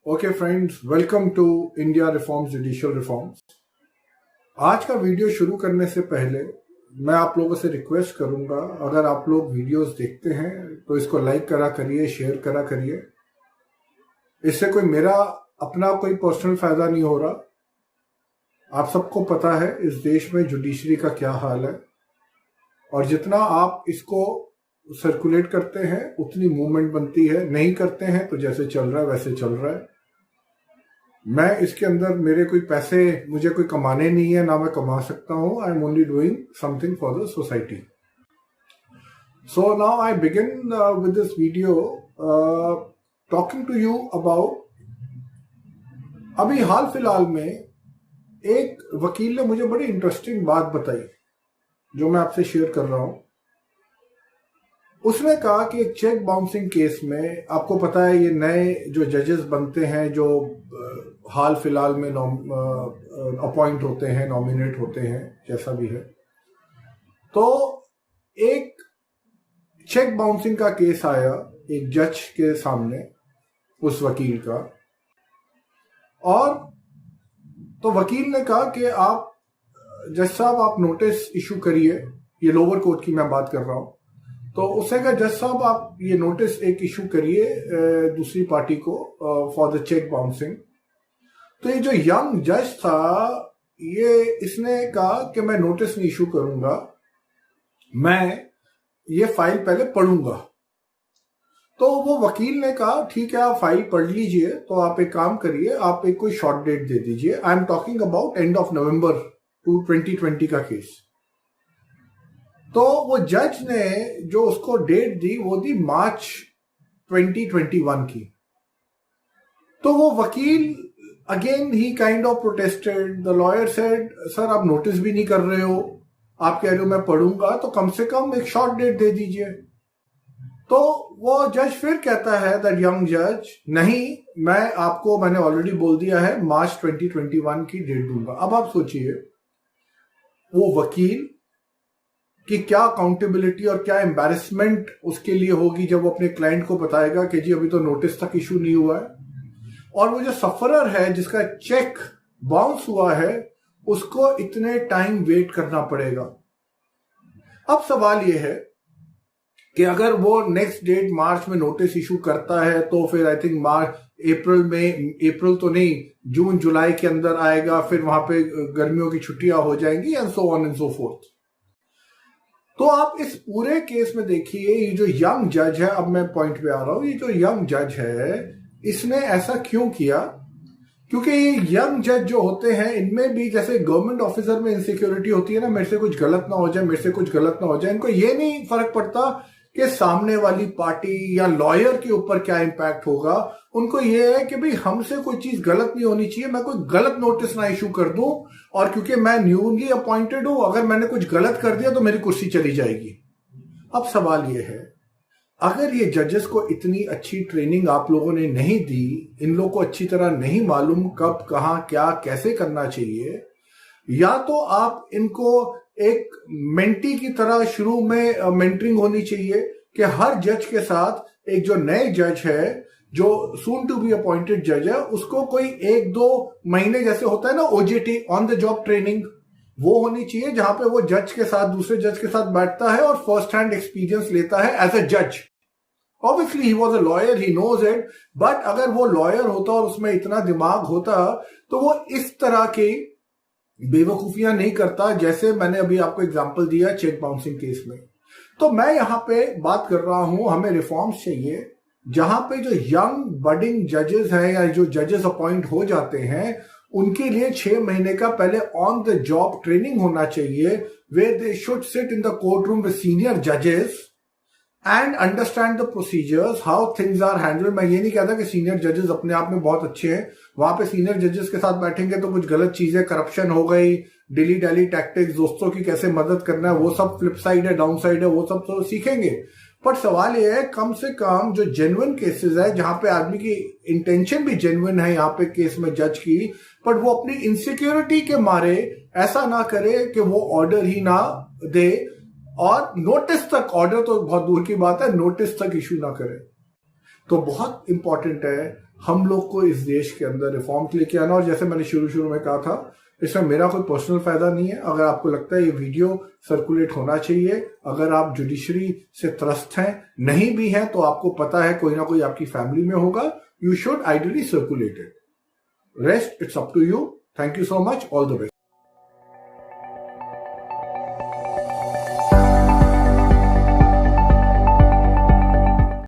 Okay friends, welcome to India reforms judicial reforms. आज का video शुरू करने से पहले मैं आप लोगों से रिक्वेस्ट करूंगा, अगर आप लोग वीडियोस देखते हैं तो इसको लाइक करा करिए, शेयर करा करिए। इससे कोई मेरा अपना कोई पर्सनल फायदा नहीं हो रहा। आप सबको पता है इस देश में जुडिशरी का क्या हाल है, और जितना आप इसको सर्कुलेट करते हैं उतनी मूवमेंट बनती है। नहीं करते हैं तो जैसे चल रहा है वैसे चल रहा है। मैं इसके अंदर मेरे कोई पैसे मुझे कोई कमाने नहीं है, ना मैं कमा सकता हूं। I am only doing something for the society. So now I begin with this video talking to you about, अभी हाल फिलहाल में एक वकील ने मुझे बड़ी इंटरेस्टिंग बात बताई जो मैं आपसे शेयर कर रहा हूं। उसने कहा कि एक चेक बाउंसिंग केस में, आपको पता है ये नए जो जजेस बनते हैं, जो हाल फिलहाल में अपॉइंट होते हैं, नॉमिनेट होते हैं, जैसा भी है, तो एक चेक बाउंसिंग का केस आया एक जज के सामने, उस वकील का। और तो वकील ने कहा कि आप जज साहब आप नोटिस इशू करिए। ये लोअर कोर्ट की मैं बात कर रहा हूं। तो उसने कहा जज साहब आप ये नोटिस एक इशू करिए दूसरी पार्टी को फॉर द चेक बाउंसिंग। तो ये जो यंग जज था, इसने कहा कि मैं नोटिस नहीं इशू करूंगा, मैं ये फाइल पहले पढ़ूंगा। तो वो वकील ने कहा ठीक है, आप फाइल पढ़ लीजिए। तो आप एक काम करिए, आप एक कोई शॉर्ट डेट दे दीजिए। I am talking about end of November 2020 का केस। तो वो जज ने जो उसको डेट दी वो दी मार्च 2021 की। तो वो वकील again he kind of protested. The lawyer said sir आप नोटिस भी नहीं कर रहे हो, आप कह रहे हो मैं पढ़ूंगा, तो कम से कम एक शॉर्ट डेट दे दीजिए। तो वो जज फिर कहता है दैट यंग जज, नहीं मैंने ऑलरेडी बोल दिया है मार्च 2021 की डेट दूंगा। अब आप सोचिए वो वकील कि क्या अकाउंटेबिलिटी और क्या एम्बैरेसमेंट उसके लिए होगी जब वो अपने क्लाइंट को बताएगा कि जी अभी तो नोटिस तक इशू नहीं हुआ है। और वो जो सफरर है जिसका चेक बाउंस हुआ है, उसको इतने टाइम वेट करना पड़ेगा। अब सवाल ये है कि अगर वो नेक्स्ट डेट मार्च में नोटिस इशू करता है तो फिर आई थिंक अप्रैल तो नहीं, जून जुलाई के अंदर आएगा, फिर वहां पे गर्मियों की छुट्टियां हो जाएंगी and so on and so fourth. तो आप इस पूरे केस में देखिए, ये जो यंग जज है, अब मैं पॉइंट पे आ रहा हूं, ये जो यंग जज है इसने ऐसा क्यों किया? क्योंकि ये यंग जज जो होते हैं इनमें भी जैसे गवर्नमेंट ऑफिसर में इनसिक्योरिटी होती है ना, मेरे से कुछ गलत ना हो जाए, मेरे से कुछ गलत ना हो जाए। इनको ये नहीं फर्क पड़ता कि सामने वाली पार्टी या लॉयर के ऊपर क्या इंपैक्ट होगा। उनको ये है कि भाई हमसे कोई चीज गलत नहीं होनी चाहिए, मैं कोई गलत नोटिस ना इशू कर दूं, और क्योंकि मैं न्यूली अपॉइंटेड हूं, अगर मैंने कुछ गलत कर दिया तो मेरी कुर्सी चली जाएगी। अब सवाल ये है, अगर ये जजेस को इतनी अच्छी ट्रेनिंग आप लोगों ने नहीं दी, इन लोगों को अच्छी तरह नहीं मालूम कब कहां क्या कैसे करना चाहिए, या तो आप इनको एक मेंटी की तरह शुरू में मेंटरिंग होनी चाहिए कि हर जज के साथ एक जो नए जज है, जो सून टू बी अपॉइंटेड जज है, उसको कोई 1-2 महीने जैसे होता है ना OJT, on the job training, वो होनी चाहिए, जहां पे वो जज के साथ, दूसरे जज के साथ बैठता है और फर्स्ट हैंड एक्सपीरियंस लेता है एज अ जज। Obviously he was a lawyer, he knows it, but अगर वो लॉयर होता और उसमें इतना दिमाग होता तो वो इस तरह की बेवकूफियां नहीं करता, जैसे मैंने अभी आपको एग्जांपल दिया चेक बाउंसिंग केस में। तो मैं यहां पे बात कर रहा हूं, हमें रिफॉर्म्स चाहिए जहां पे जो यंग बडिंग जजेस हैं या जो जजेस अपॉइंट हो जाते हैं, उनके लिए 6 महीने का पहले ऑन द जॉब ट्रेनिंग होना चाहिए, where they should sit in the court room with senior जजेस and understand the procedures, how things are handle. मैं ये नहीं कहता कि सीनियर जजेस अपने आप में बहुत अच्छे हैं, वहां पे सीनियर जजेस के साथ बैठेंगे तो कुछ गलत चीजें, करप्शन हो गई, डिली डैली टैक्टिक्स, दोस्तों की कैसे मदद करना है, वो सब फ्लिप साइड है, डाउन साइड है, वो सब तो सीखेंगे। पर सवाल ये है, कम से कम जो जेन्युइन केसेस है, जहां पे आदमी की इंटेंशन भी जेन्युइन है, यहाँ पे केस में जज की, पर वो अपनी इनसिक्योरिटी के मारे ऐसा ना करे कि वो ऑर्डर ही ना दे, और नोटिस तक, ऑर्डर तो बहुत दूर की बात है, नोटिस तक इशू ना करे। तो बहुत इंपॉर्टेंट है, हम लोग को इस देश के अंदर रिफॉर्म्स लेके आना। और जैसे मैंने शुरू में कहा था, इसमें मेरा कोई पर्सनल फायदा नहीं है। अगर आपको लगता है ये वीडियो सर्कुलेट होना चाहिए, अगर आप जुडिशरी से त्रस्त हैं, नहीं भी हैं, तो आपको पता है कोई ना कोई आपकी फैमिली में होगा, you should ideally circulate it. Rest it's up to you. Thank you so much, all the best.